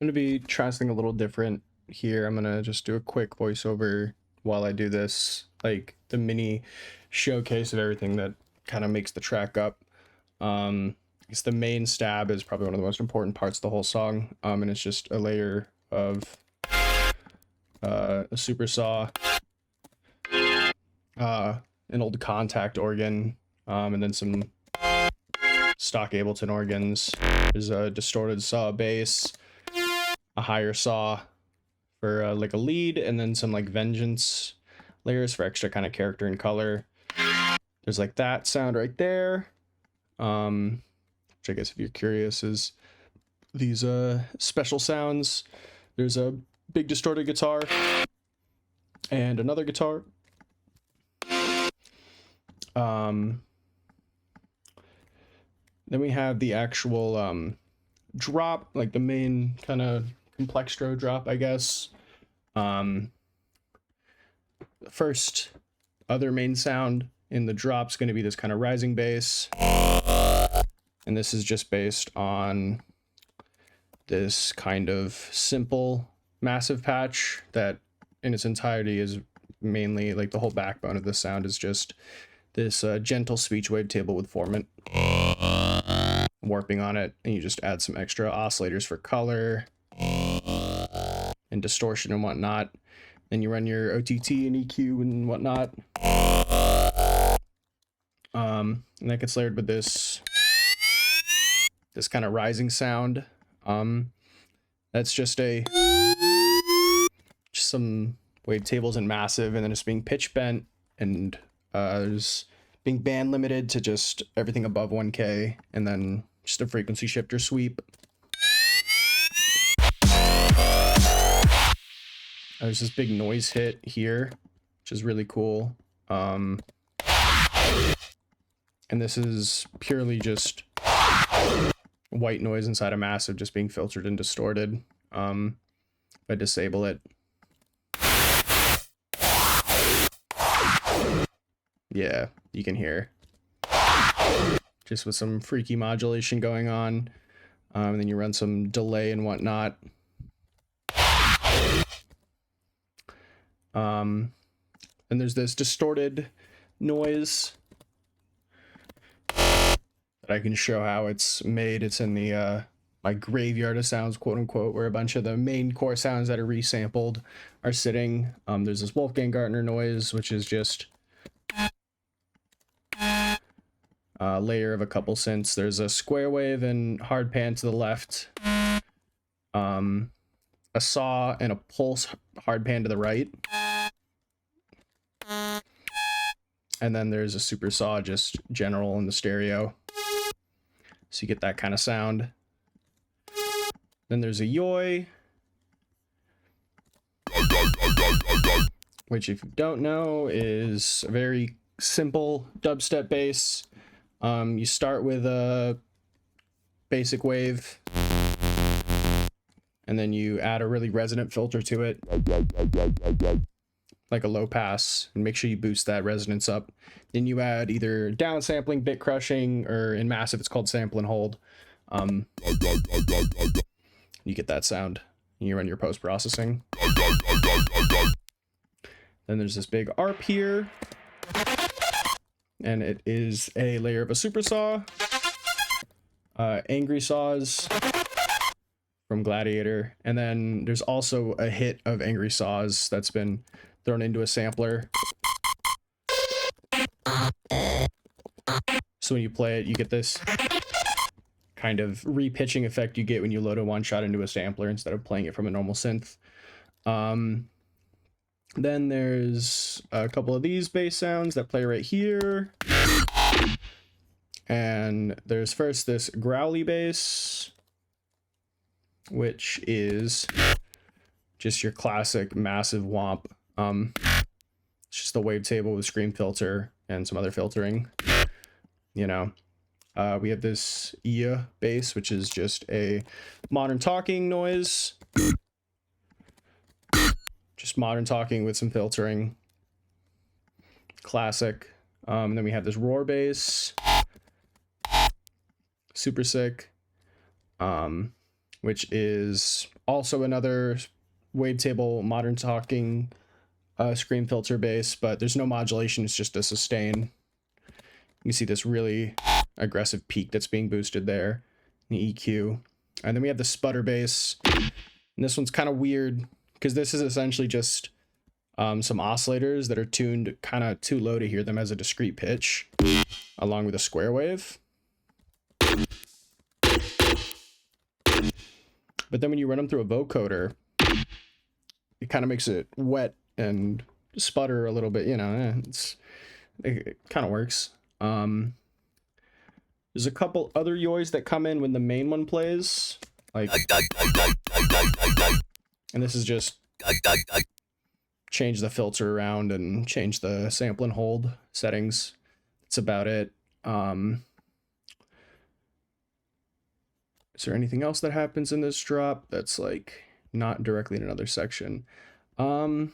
I'm going to be trying something a little different here. I'm going to just do a quick voiceover while I do this, like the mini showcase of everything that kind of makes the track up. I guess the main stab is probably one of the most important parts of the whole song, and it's just a layer of a super saw, an old contact organ, and then some stock Ableton organs. There's a distorted saw bass, a higher saw for like a lead, and then some like vengeance layers for extra kind of character and color. There's like that sound right there, which I guess if you're curious is these special sounds. There's a big distorted guitar and another guitar, Then we have the actual drop, like the main kind of complextro drop, I guess. The first other main sound in the drop's going to be this kind of rising bass. And this is just based on this kind of simple massive patch that in its entirety is mainly, like, the whole backbone of the sound is just this gentle speech wavetable with formant warping on it, and you just add some extra oscillators for color and distortion and whatnot. Then you run your OTT and EQ and whatnot. And that gets layered with this kind of rising sound. That's just some wavetables and massive, and then it's being pitch bent, and there's being band limited to just everything above 1K, and then just a frequency shifter sweep. There's this big noise hit here, which is really cool. And this is purely just white noise inside a massive just being filtered and distorted. If I disable it, yeah, you can hear just with some freaky modulation going on. And then you run some delay and whatnot. And there's this distorted noise that I can show how it's made. It's in the my graveyard of sounds, quote unquote, where a bunch of the main core sounds that are resampled are sitting. There's this Wolfgang Gartner noise, which is just a layer of a couple synths. There's a square wave and hard pan to the left, a saw and a pulse hard pan to the right, and then there's a super saw just general in the stereo, so you get that kind of sound. Then there's a yoy, which, if you don't know, is a very simple dubstep bass. You start with a basic wave, and then you add a really resonant filter to it, like a low pass, and make sure you boost that resonance up. Then you add either downsampling, bit crushing, or in massive it's called sample and hold. You get that sound, and you run your post-processing. Then there's this big ARP here, and it is a layer of a super saw, angry saws from Gladiator, and then there's also a hit of angry saws that's been thrown into a sampler. So when you play it, you get this kind of repitching effect you get when you load a one shot into a sampler instead of playing it from a normal synth. Then there's a couple of these bass sounds that play right here. And there's first this growly bass, which is just your classic massive womp. It's just a wavetable with scream filter and some other filtering, you know. We have this Ia bass, which is just a modern talking noise. Just modern talking with some filtering. Classic. And then we have this roar bass. Super sick. Which is also another wavetable modern talking scream filter bass, but there's no modulation, it's just a sustain. You can see this really aggressive peak that's being boosted there in the EQ. And then we have the sputter bass, and this one's kind of weird because this is essentially just some oscillators that are tuned kind of too low to hear them as a discrete pitch, along with a square wave. But then when you run them through a vocoder, it kind of makes it wet and sputter a little bit, you know. It kind of works. There's a couple other yoys that come in when the main one plays, like, and this is just change the filter around and change the sample and hold settings. That's about it. Is there anything else that happens in this drop that's like not directly in another section? No,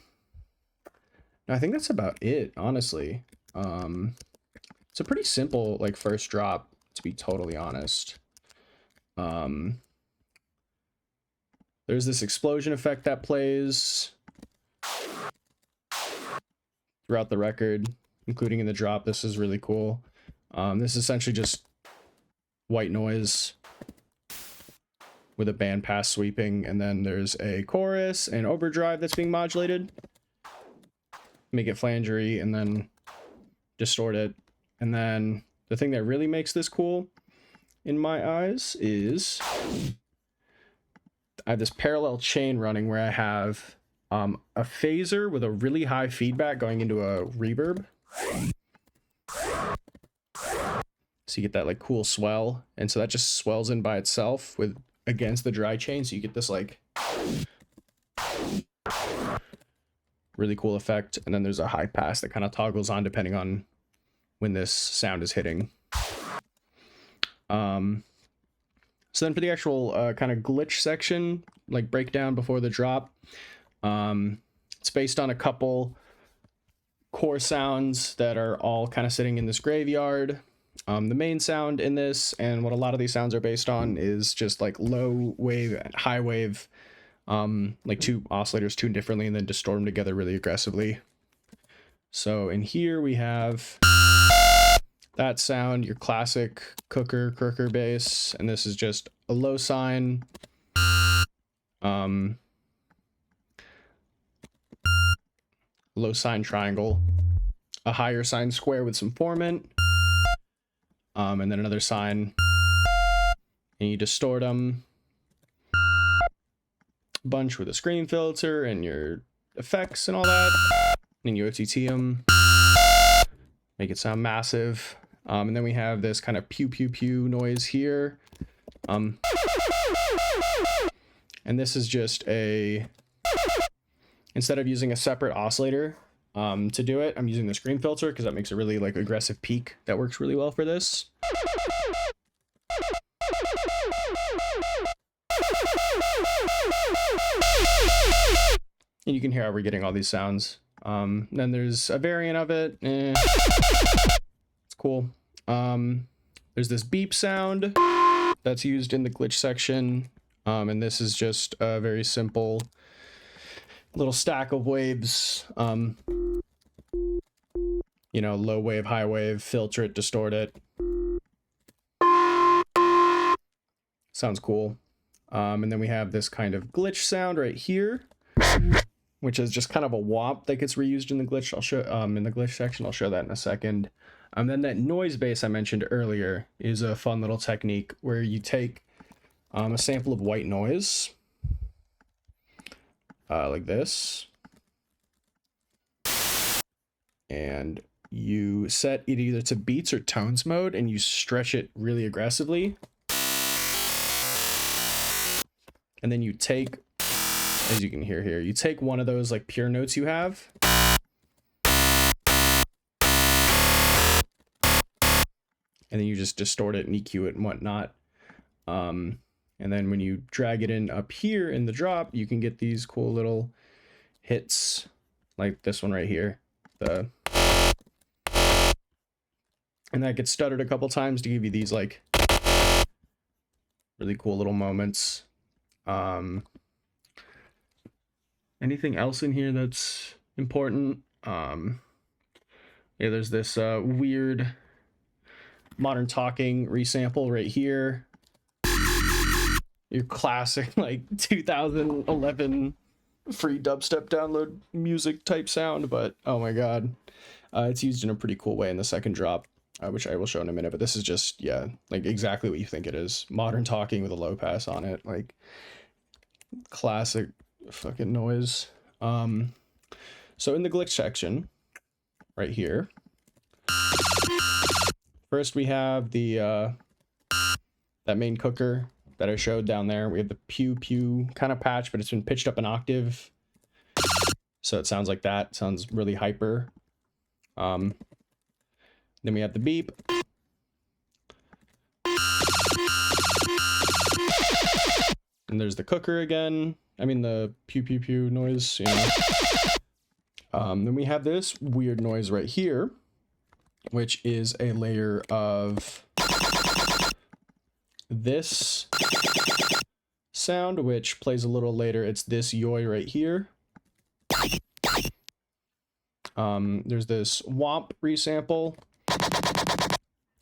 I think that's about it, honestly. It's a pretty simple like first drop, to be totally honest. There's this explosion effect that plays throughout the record, including in the drop. This is really cool. This is essentially just white noise with a bandpass sweeping, and then there's a chorus and overdrive that's being modulated. Make it flangery and then distort it. And then the thing that really makes this cool in my eyes is I have this parallel chain running where I have a phaser with a really high feedback going into a reverb. So you get that like cool swell, and so that just swells in by itself with against the dry chain, so you get this like really cool effect. And then there's a high pass that kind of toggles on depending on when this sound is hitting. So then for the actual kind of glitch section, like breakdown before the drop, it's based on a couple core sounds that are all kind of sitting in this graveyard. The main sound in this, and what a lot of these sounds are based on, is just like low wave and high wave, like two oscillators tuned differently and then distort them together really aggressively. So in here we have that sound, your classic Kirker bass, and this is just a low sine, low sine triangle, a higher sine square with some formant, and then another sine, and you distort them a bunch with a screen filter and your effects and all that, and you OTT them, make it sound massive. And then we have this kind of pew pew pew noise here. And this is just instead of using a separate oscillator to do it, I'm using the screen filter because that makes a really like aggressive peak that works really well for this. And you can hear how we're getting all these sounds. Then there's a variant of it. It's cool. There's this beep sound that's used in the glitch section. And this is just a very simple little stack of waves. You know, low wave, high wave, filter it, distort it. Sounds cool. And then we have this kind of glitch sound right here, which is just kind of a womp that gets reused in the glitch. I'll show in the glitch section. I'll show that in a second. And then that noise bass I mentioned earlier is a fun little technique where you take a sample of white noise, like this, and you set it either to beats or tones mode, and you stretch it really aggressively. And then you take, as you can hear here, you take one of those like pure notes you have, and then you just distort it and EQ it and whatnot. And then when you drag it in up here in the drop, you can get these cool little hits like this one right here. And that gets stuttered a couple times to give you these like really cool little moments. Anything else in here that's important? Yeah, there's this weird modern talking resample right here. Your classic like 2011 free dubstep download music type sound, but oh my god, it's used in a pretty cool way in the second drop, which I will show in a minute. But this is just, yeah, like exactly what you think it is. Modern talking with a low pass on it, like classic fucking noise. So in the glitch section right here, first we have the that main cooker that I showed down there. We have the pew pew kind of patch, but it's been pitched up an octave, so it sounds like that. It sounds really hyper. Then we have the beep. And there's the cooker again. I mean the pew pew pew noise, you know. Then we have this weird noise right here, which is a layer of this sound, which plays a little later. It's this yoy right here. There's this womp resample,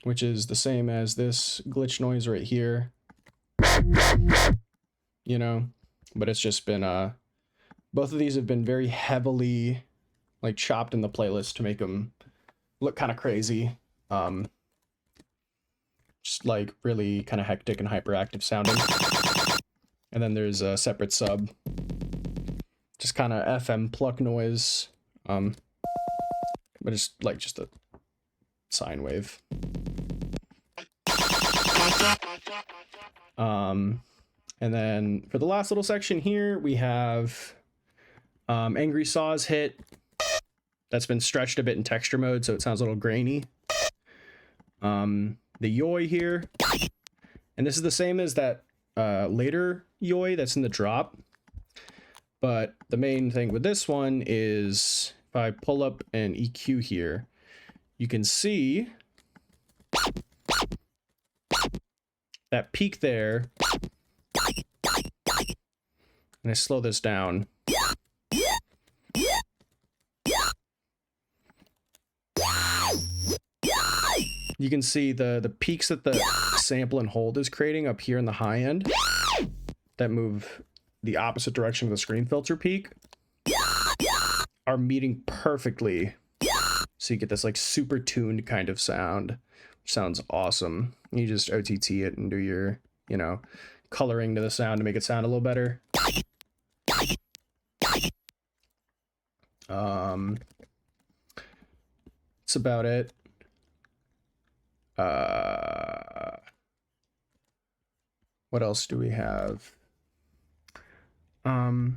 which is the same as this glitch noise right here. You know, but it's just been, both of these have been very heavily, like, chopped in the playlist to make them look kind of crazy. Just, like, really kind of hectic and hyperactive sounding. And then there's a separate sub. Just kind of FM pluck noise. But it's, like, just a sine wave. And then for the last little section here, we have Angry Saw's hit. That's been stretched a bit in texture mode, so it sounds a little grainy. The yoy here. And this is the same as that later yoy that's in the drop. But the main thing with this one is if I pull up an EQ here, you can see that peak there. And I slow this down. You can see the peaks that the sample and hold is creating up here in the high end that move the opposite direction of the screen filter peak are meeting perfectly. So you get this like super tuned kind of sound, which sounds awesome. You just OTT it and do your, you know, coloring to the sound to make it sound a little better. That's about it. What else do we have? I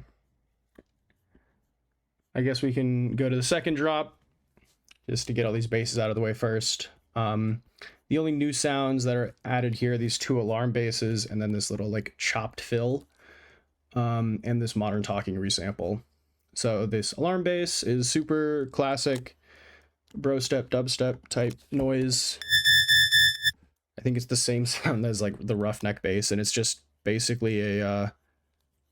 guess we can go to the second drop just to get all these basses out of the way first. The only new sounds that are added here are these two alarm basses and then this little like chopped fill, and this modern talking resample. So this alarm bass is super classic bro step dubstep type noise. I think it's the same sound as like the roughneck bass, and it's just basically a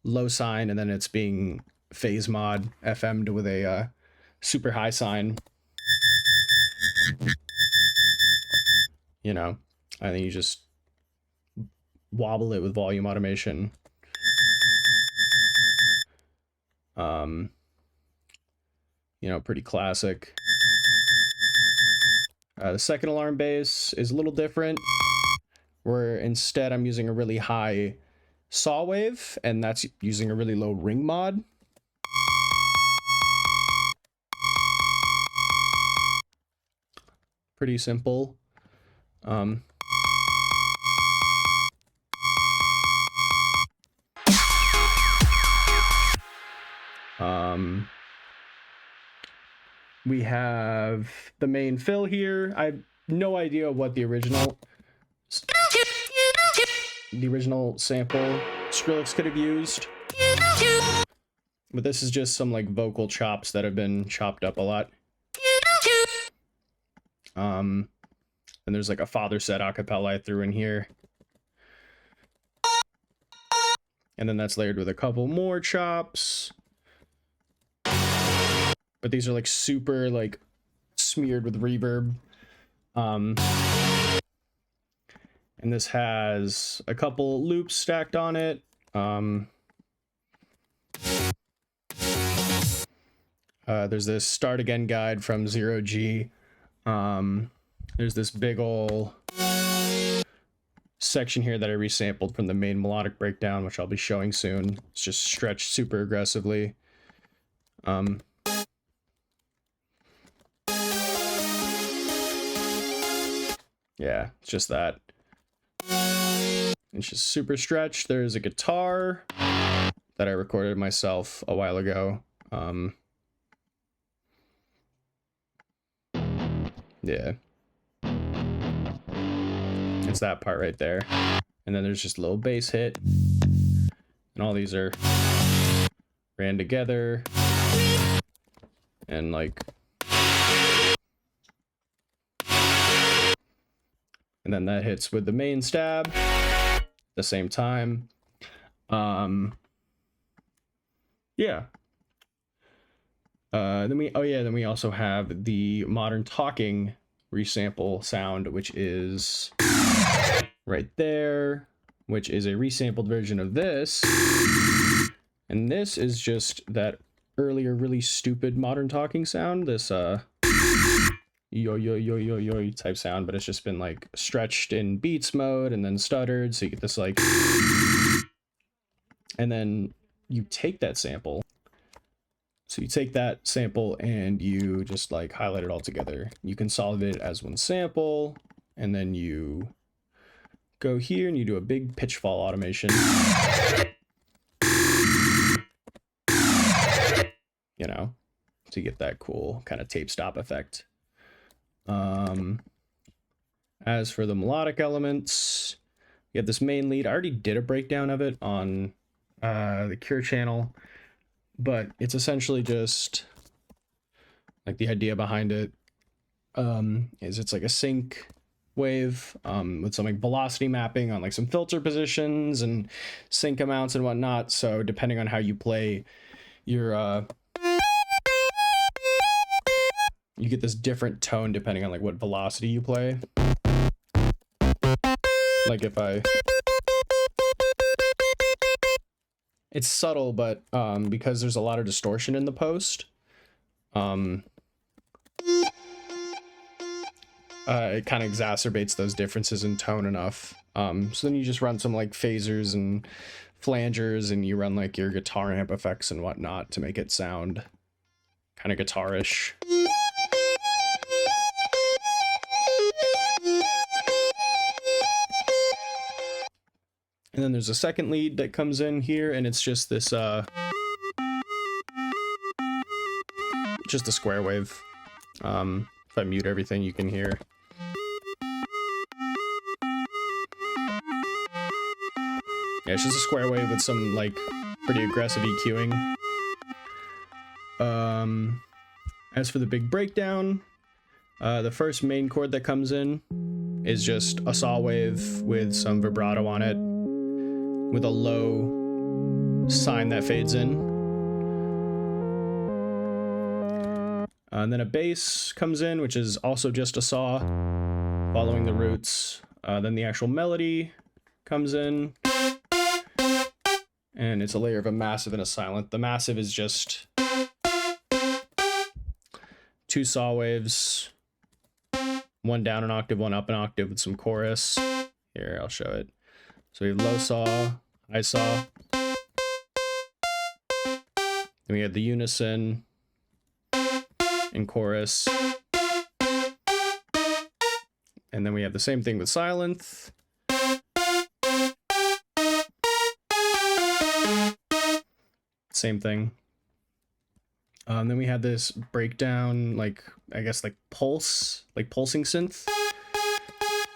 low sine, and then it's being phase mod FM'd with a super high sine. You know, I think you just wobble it with volume automation. You know, pretty classic. The second alarm bass is a little different, where instead I'm using a really high saw wave, and that's using a really low ring mod. Pretty simple. We have the main fill here. I have no idea what the original sample Skrillex could have used. But this is just some like vocal chops that have been chopped up a lot. And there's like a father set acapella I threw in here. And then that's layered with a couple more chops. But these are like super like smeared with reverb. And this has a couple loops stacked on it. There's this start again guide from 0G. There's this big ol' section here that I resampled from the main melodic breakdown, which I'll be showing soon. It's just stretched super aggressively. Yeah, it's just that. It's just super stretched. There's a guitar that I recorded myself a while ago. Yeah. It's that part right there. And then there's just a little bass hit. And all these are ran together. And like... And then that hits with the main stab at the same time. Yeah. Then we also have the modern talking resample sound, which is right there, which is a resampled version of this. And this is just that earlier really stupid modern talking sound, this yo yo yo yo yo type sound, but it's just been like stretched in beats mode and then stuttered, so you get this like, and then you take that sample. So you take that sample and you just like highlight it all together. You consolidate it as one sample, and then you go here and you do a big pitch fall automation. You know, to get that cool kind of tape stop effect. As for the melodic elements, you have this main lead. I already did a breakdown of it on the Cure channel, but it's essentially just like the idea behind it is it's like a sync wave with some like velocity mapping on like some filter positions and sync amounts and whatnot. So depending on how you play your you get this different tone depending on like what velocity you play. Like if it's subtle, but because there's a lot of distortion in the post, it kind of exacerbates those differences in tone enough. So then you just run some like phasers and flangers, and you run like your guitar amp effects and whatnot to make it sound kind of guitarish. And then there's a second lead that comes in here, and it's just this, just a square wave. If I mute everything, you can hear. Yeah, it's just a square wave with some, like, pretty aggressive EQing. As for the big breakdown, the first main chord that comes in is just a saw wave with some vibrato on it, with a low sine that fades in. And then a bass comes in, which is also just a saw following the roots. Then the actual melody comes in, and it's a layer of a massive and a silent. The massive is just two saw waves, one down an octave, one up an octave with some chorus. Here, I'll show it. So we have low saw, high saw. Then we have the unison and chorus. And then we have the same thing with silence. Same thing. Then we had this breakdown, like, I guess, like pulse, like pulsing synth.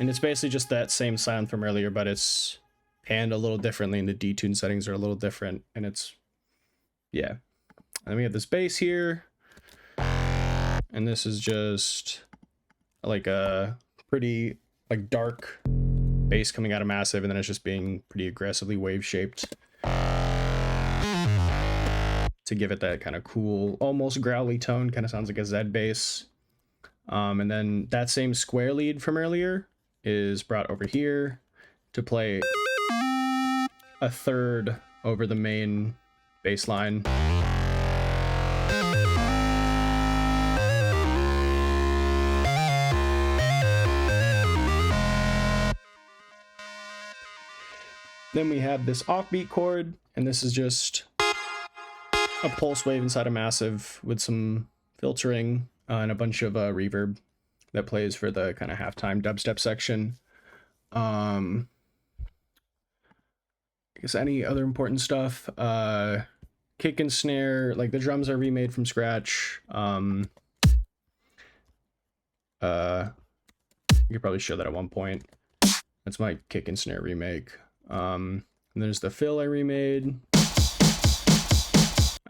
And it's basically just that same sound from earlier, but it's panned a little differently, and the detune settings are a little different, and it's, yeah. And then we have this bass here, and this is just like a pretty like dark bass coming out of massive, and then it's just being pretty aggressively wave shaped to give it that kind of cool, almost growly tone. Kind of sounds like a Z bass. And then that same square lead from earlier is brought over here to play a third over the main bass line. Then we have this offbeat chord, and this is just a pulse wave inside a massive with some filtering and a bunch of reverb that plays for the kind of halftime dubstep section. I guess any other important stuff, kick and snare, like the drums are remade from scratch. You could probably show that at one point. That's my kick and snare remake. And there's the fill I remade.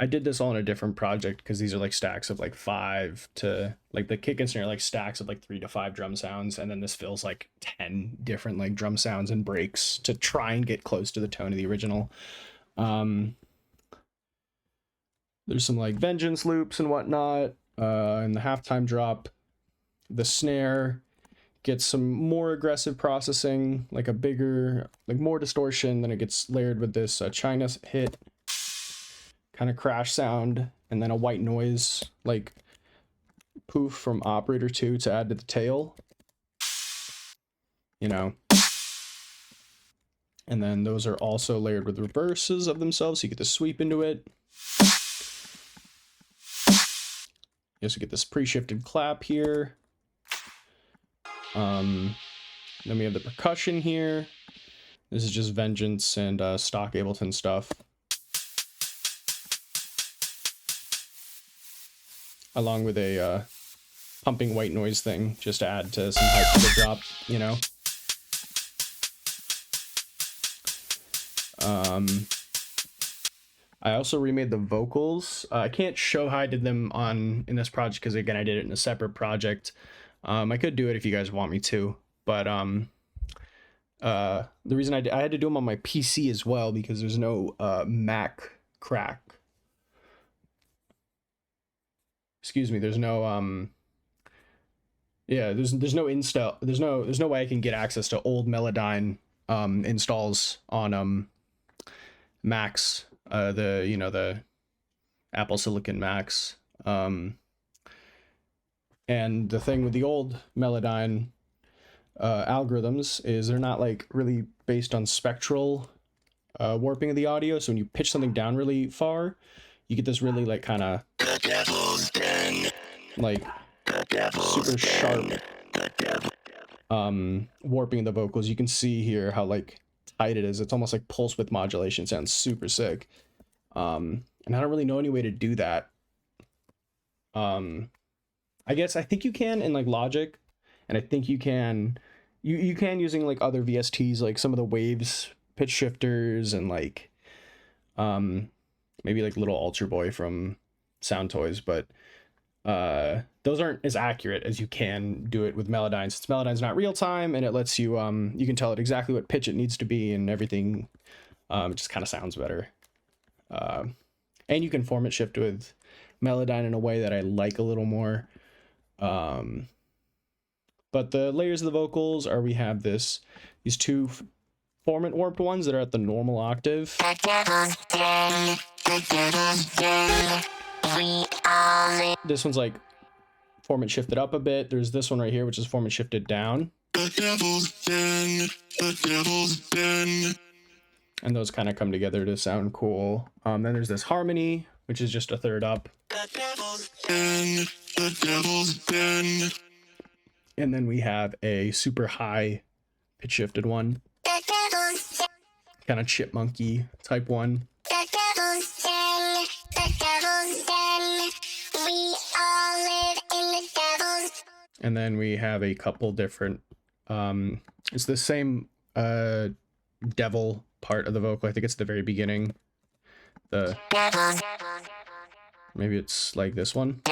I did this all in a different project because these are like stacks of like 5 to like the kick and snare, like stacks of like 3 to 5 drum sounds, and then this fills like 10 different like drum sounds and breaks to try and get close to the tone of the original. There's some like vengeance loops and whatnot. In the halftime drop, the snare gets some more aggressive processing, like a bigger, like more distortion. Then it gets layered with this China hit kind of crash sound, and then a white noise like poof from Operator 2 to add to the tail, you know. And then those are also layered with reverses of themselves, so you get the sweep into it. You also get this pre-shifted clap here. Then we have the percussion here. This is just Vengeance and stock Ableton stuff, along with a pumping white noise thing just to add to some hype to the drop, you know. I also remade the vocals. I can't show how I did them in this project because again I did it in a separate project. I could do it if you guys want me to, but the reason I had to do them on my PC as well because there's no Mac crack. Excuse me, there's no yeah, there's no install, there's no way I can get access to old Melodyne installs on Macs, the Apple Silicon Macs. And the thing with the old Melodyne algorithms is they're not like really based on spectral warping of the audio. So when you pitch something down really far, you get this really like kind of like super sharp warping of the vocals. You can see here how like tight it is. It's almost like pulse width modulation. Sounds super sick. And I don't really know any way to do that. I think you can in like Logic, and I think you can using like other VSTs, like some of the waves pitch shifters and like maybe like Little Ultra Boy from Sound Toys, but those aren't as accurate as you can do it with Melodyne, since Melodyne's not real time and it lets you you can tell it exactly what pitch it needs to be and everything. It just kind of sounds better. And you can format shift with Melodyne in a way that I like a little more. But the layers of the vocals are, we have these two format warped ones that are at the normal octave. This one's like format shifted up a bit. There's this one right here, which is format shifted down. And those kind of come together to sound cool. Then there's this harmony, which is just a third up. And then we have a super high pitch shifted one. Kind of chipmunky type one. And then we have a couple different, it's the same devil part of the vocal. I think it's the very beginning. Maybe it's like this one.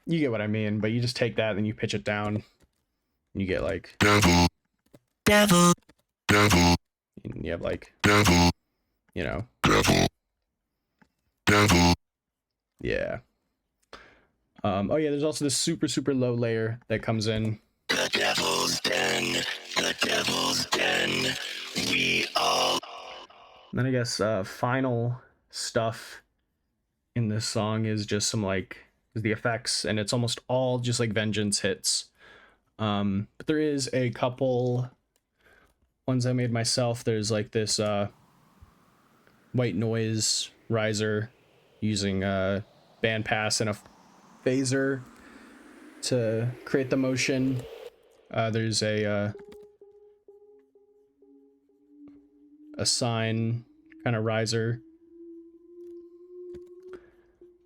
You get what I mean, but you just take that and you pitch it down and you get like devil. And you have like you know, yeah. Oh yeah, there's also this super low layer that comes in. The devil's den, we all. And then I guess final stuff in this song is just some like the effects, and it's almost all just like Vengeance hits. But there is a couple ones I made myself. There's like this white noise riser using bandpass and a phaser to create the motion. There's a sine kind of riser.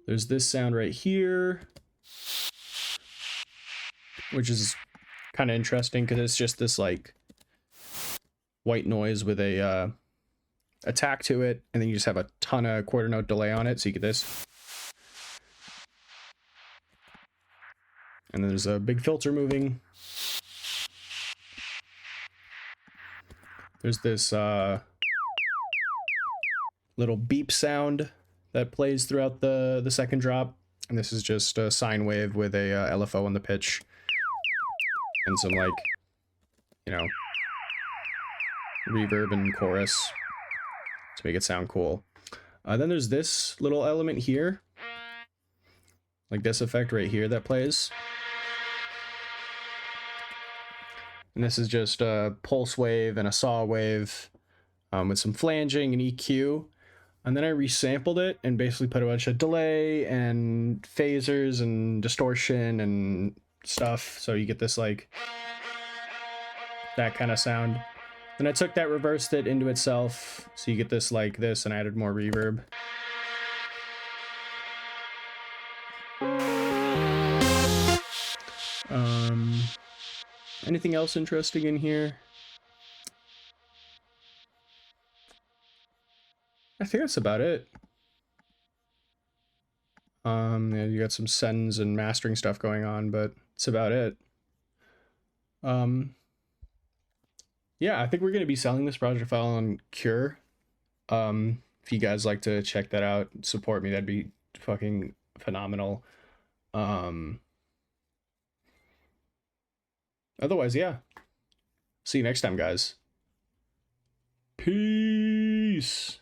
There's this sound right here, which is kind of interesting because it's just this like white noise with a attack to it, and then you just have a ton of quarter note delay on it, so you get this. And then there's a big filter moving. There's this little beep sound that plays throughout the second drop, and this is just a sine wave with a LFO on the pitch and some, like, you know, reverb and chorus to make it sound cool. Then there's this little element here, like this effect right here that plays. And this is just a pulse wave and a saw wave with some flanging and EQ. And then I resampled it and basically put a bunch of delay and phasers and distortion and stuff. So you get this, like, that kind of sound. Then I took that, reversed it into itself, so you get this like this, and added more reverb. Anything else interesting in here? I think that's about it. Yeah, you got some sends and mastering stuff going on, but it's about it. Yeah, I think we're gonna be selling this project file on Cure. If you guys like to check that out, support me, that'd be fucking phenomenal. Otherwise, yeah. See you next time, guys. Peace.